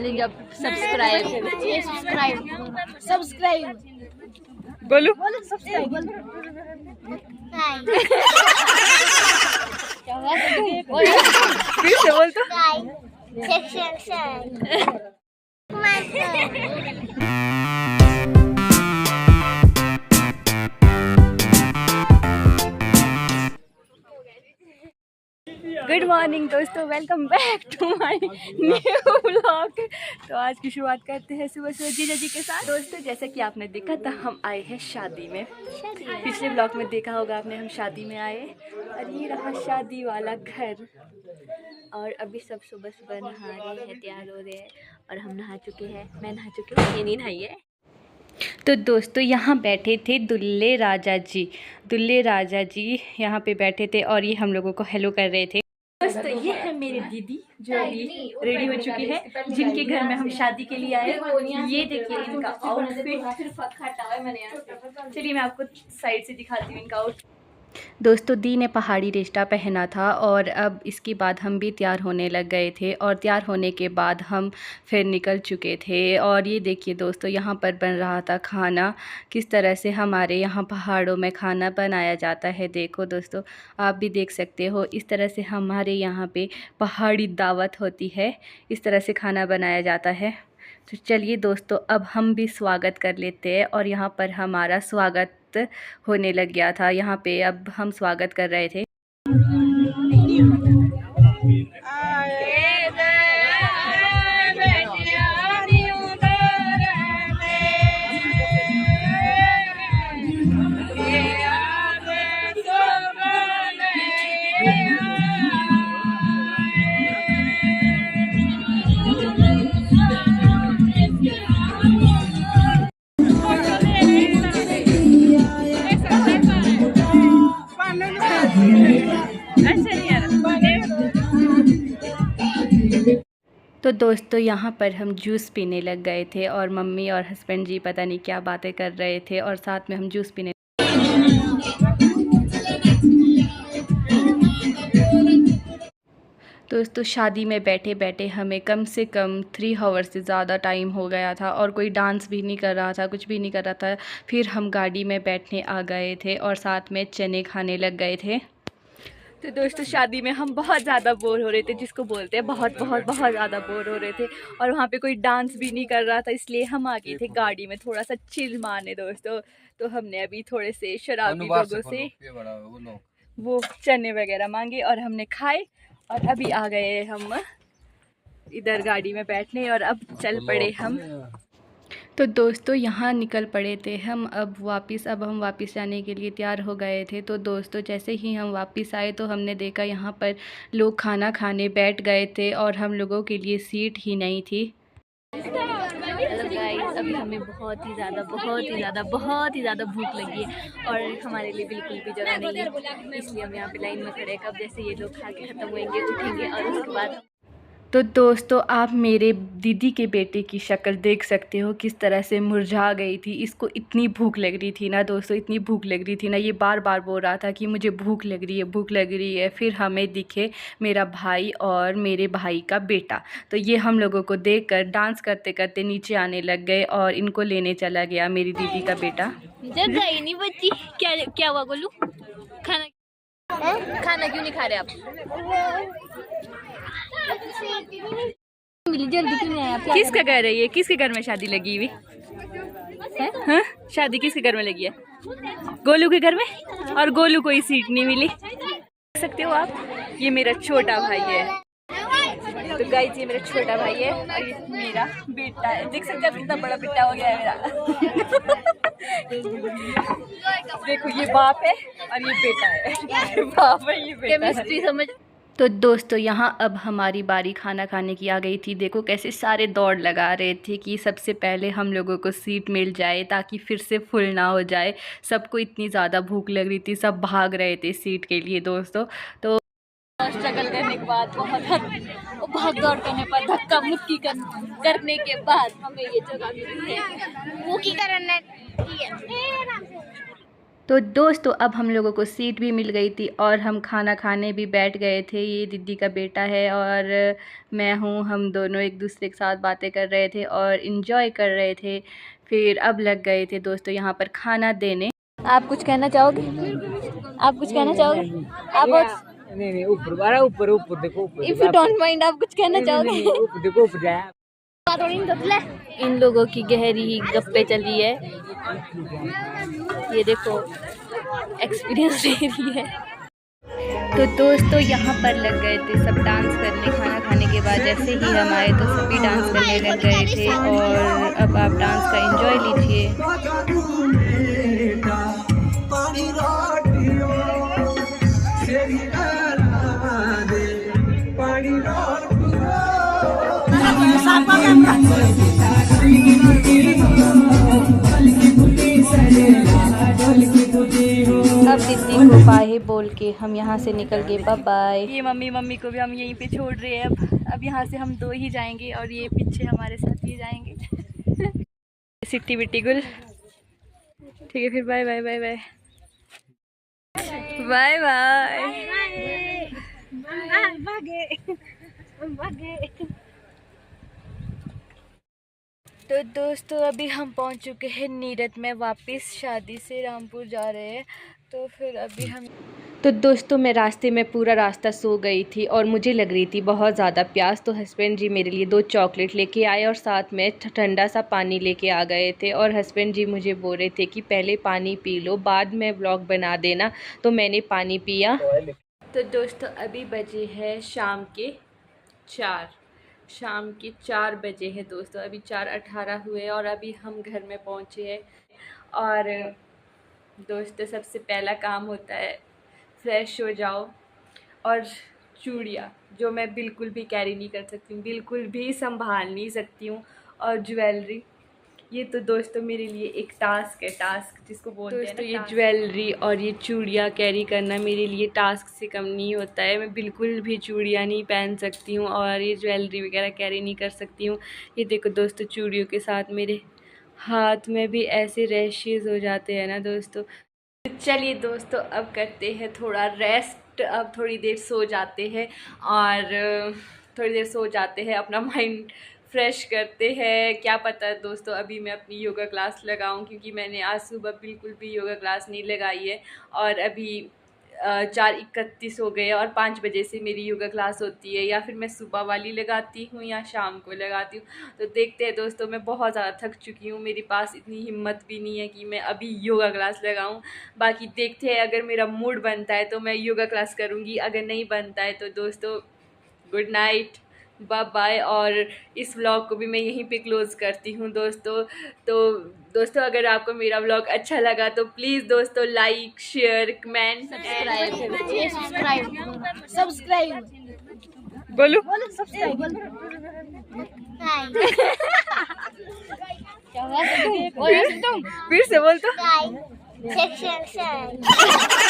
Challenge अब subscribe subscribe बोलो subscribe फिर से बोल तो। गुड मॉर्निंग दोस्तों, welcome back to my new vlog. तो आज की शुरुआत करते हैं सुबह सुबह जीजा जी के साथ। दोस्तों जैसा कि आपने देखा था, हम आए हैं शादी में। पिछले व्लॉग में देखा होगा आपने, हम शादी में आए और ये रहा शादी वाला घर। और अभी सब सुबह सुबह नहा रहे हैं, तैयार हो रहे हैं और हम नहा चुके हैं। मैं नहा चुकी हूँ, ये नहीं नहाई है। तो दोस्तों यहाँ बैठे थे दुल्हे राजा जी यहाँ पे बैठे थे और ये हम लोगों को हेलो कर रहे थे। दोस्तों ये है मेरी दीदी जो अभी रेडी हो चुकी है, जिनके घर में हम शादी के लिए आए। ये देखिए इनका आउटफिट। चलिए मैं आपको साइड से दिखाती हूँ इनका आउटफिट। दोस्तों दी ने पहाड़ी रिश्ता पहना था और अब इसके बाद हम भी तैयार होने लग गए थे और तैयार होने के बाद हम फिर निकल चुके थे। और ये देखिए दोस्तों यहाँ पर बन रहा था खाना। किस तरह से हमारे यहाँ पहाड़ों में खाना बनाया जाता है, देखो दोस्तों आप भी देख सकते हो। इस तरह से हमारे यहाँ पे पहाड़ी दावत होती है, इस तरह से खाना बनाया जाता है। तो चलिए दोस्तों अब हम भी स्वागत कर लेते हैं। और यहाँ पर हमारा स्वागत होने लग गया था, यहाँ पे अब हम स्वागत कर रहे थे। तो दोस्तों यहाँ पर हम जूस पीने लग गए थे और मम्मी और हस्बैंड जी पता नहीं क्या बातें कर रहे थे और साथ में हम जूस पीने। दोस्तों शादी में बैठे बैठे हमें कम से कम 3 आवर से ज़्यादा टाइम हो गया था और कोई डांस भी नहीं कर रहा था, कुछ भी नहीं कर रहा था। फिर हम गाड़ी में बैठने आ गए थे और साथ में चने खाने लग गए थे। तो दोस्तों शादी में हम बहुत ज़्यादा बोर हो रहे थे, जिसको बोलते हैं बहुत बहुत बहुत ज़्यादा बोर हो रहे थे। और वहाँ पे कोई डांस भी नहीं कर रहा था, इसलिए हम आ गए थे गाड़ी में थोड़ा सा चिल मारने दोस्तों। तो हमने अभी थोड़े से शराबी लोगों से वो चने वगैरह मांगे और हमने खाए और अभी आ गए हम इधर गाड़ी में बैठने और अब चल पड़े हम। तो दोस्तों यहाँ निकल पड़े थे हम अब हम वापस जाने के लिए तैयार हो गए थे। तो दोस्तों जैसे ही हम वापस आए तो हमने देखा यहाँ पर लोग खाना खाने बैठ गए थे और हम लोगों के लिए सीट ही नहीं थी। गाइस अभी हमें बहुत ही ज़्यादा भूख लगी है और हमारे लिए बिल्कुल भी जगह नहीं है, इसलिए हम यहाँ पे लाइन में खड़े। कब जैसे ये लोग खा के ख़त्म होंगे उठेंगे और उसके बाद। तो दोस्तों आप मेरे दीदी के बेटे की शक्ल देख सकते हो, किस तरह से मुरझा गई थी। इसको इतनी भूख लग रही थी ना दोस्तों, इतनी भूख लग रही थी ना, ये बार बार बोल रहा था कि मुझे भूख लग रही है। फिर हमें दिखे मेरा भाई और मेरे भाई का बेटा, तो ये हम लोगों को देखकर डांस करते करते नीचे आने लग गए और इनको लेने चला गया मेरी दीदी का बेटा। जगह ही नहीं बची। क्या हुआ गोलू? खाना क्यों नहीं खा रहे आप? जल्दी क्यों नहीं आया? किसका घर है ये? किसके घर में शादी लगी हुई है? हाँ? शादी किसके घर में लगी है? गोलू के घर में, और गोलू को ही सीट नहीं मिली। देख सकते हो आप, ये मेरा छोटा भाई है। तो गाइस ये मेरा छोटा भाई है और ये मेरा बेटा है। देख सकते हैं कितना बड़ा बेटा हो गया है मेरा। देखो ये बाप है और ये बेटा है। बाप है, ये बेटा है। समझ। तो दोस्तों यहाँ अब हमारी बारी खाना खाने की आ गई थी। देखो कैसे सारे दौड़ लगा रहे थे कि सबसे पहले हम लोगों को सीट मिल जाए ताकि फिर से फुल ना हो जाए। सबको इतनी ज़्यादा भूख लग रही थी, सब भाग रहे थे सीट के लिए दोस्तों। तो स्ट्रगल करने के बाद भाग दौड़ करने पर धक्का मुक्की करने के बाद हमें ये जगह मिली है। तो दोस्तों अब हम लोगों को सीट भी मिल गई थी और हम खाना खाने भी बैठ गए थे। ये दीदी का बेटा है और मैं हूँ, हम दोनों एक दूसरे के साथ बातें कर रहे थे और इन्जॉय कर रहे थे। फिर अब लग गए थे दोस्तों यहाँ पर खाना देने। आप कुछ कहना चाहोगे? आप कुछ कहना चाहोगे? आप नहीं ऊपर बारा ऊपर ऊपर देखो ऊपर। इफ यू डोंट माइंड आप कुछ कहना चाहोगे? ऊपर देखो ऊपर जाए। इन लोगों की गहरी गप्पे चली है, ये देखो एक्सपीरियंस ले रही है। तो दोस्तों यहाँ पर लग गए थे सब डांस करने। खाना खाने के बाद जैसे ही हम आए तो सभी डांस करने लग गए थे और अब आप डांस का एंजॉय लीजिए। अब दीदी को बाय बोल के हम यहाँ से निकल गए, बाय बाय। ये मम्मी को भी हम यहीं पे छोड़ रहे हैं। अब यहाँ से हम दो ही जाएंगे और ये पीछे हमारे साथ ही जाएंगे। सिट्टी बिट्टी गुल, ठीक है फिर bye bye bye bye bye bye. तो दोस्तों अभी हम पहुंच चुके हैं नीरत में, वापस शादी से रामपुर जा रहे हैं। तो फिर अभी हम दोस्तों मैं रास्ते में पूरा रास्ता सो गई थी और मुझे लग रही थी बहुत ज़्यादा प्यास। तो हस्बैंड जी मेरे लिए 2 चॉकलेट लेके आए और साथ में ठंडा सा पानी लेके आ गए थे। और हस्बैंड जी मुझे बोल रहे थे कि पहले पानी पी लो, बाद में व्लॉग बना देना। तो मैंने पानी पिया। तो दोस्तों अभी बजे हैं शाम के 4 बजे हैं दोस्तों। अभी 4:18 हुए और अभी हम घर में पहुँचे हैं। और दोस्तों सबसे पहला काम होता है फ्रेश हो जाओ। और चूड़ियाँ जो मैं बिल्कुल भी कैरी नहीं कर सकती हूँ, बिल्कुल भी संभाल नहीं सकती हूँ। और ज्वेलरी, ये तो दोस्तों मेरे लिए एक टास्क है, टास्क जिसको बोलते हैं दोस्तों। ये ज्वेलरी और ये चूड़ियाँ कैरी करना मेरे लिए टास्क से कम नहीं होता है। मैं बिल्कुल भी चूड़ियाँ नहीं पहन सकती हूँ और ये ज्वेलरी वगैरह कैरी नहीं कर सकती हूँ। ये देखो दोस्तों चूड़ियों के साथ मेरे हाथ में भी ऐसे रैशेज़ हो जाते हैं ना दोस्तों। चलिए दोस्तों अब करते हैं थोड़ा रेस्ट। अब थोड़ी देर सो जाते हैं अपना माइंड फ्रेश करते हैं। क्या पता है दोस्तों अभी मैं अपनी योगा क्लास लगाऊं, क्योंकि मैंने आज सुबह बिल्कुल भी योगा क्लास नहीं लगाई है। और अभी 4:31 हो गए और 5 बजे से मेरी योगा क्लास होती है। या फिर मैं सुबह वाली लगाती हूँ या शाम को लगाती हूँ। तो देखते हैं दोस्तों, मैं बहुत ज़्यादा थक चुकी हूँ, मेरे पास इतनी हिम्मत भी नहीं है कि मैं अभी योगा क्लास लगाऊँ। बाकी देखते हैं, अगर मेरा मूड बनता है तो मैं योगा क्लास करूँगी, अगर नहीं बनता है तो दोस्तों गुड नाइट, बाय बाय। और इस व्लॉग को भी मैं यहीं पे क्लोज़ करती हूँ दोस्तों। तो दोस्तों अगर आपको मेरा व्लॉग अच्छा लगा तो प्लीज़ दोस्तों लाइक, शेयर, कमेंट, सब्सक्राइब बोलो फिर से बोल तो।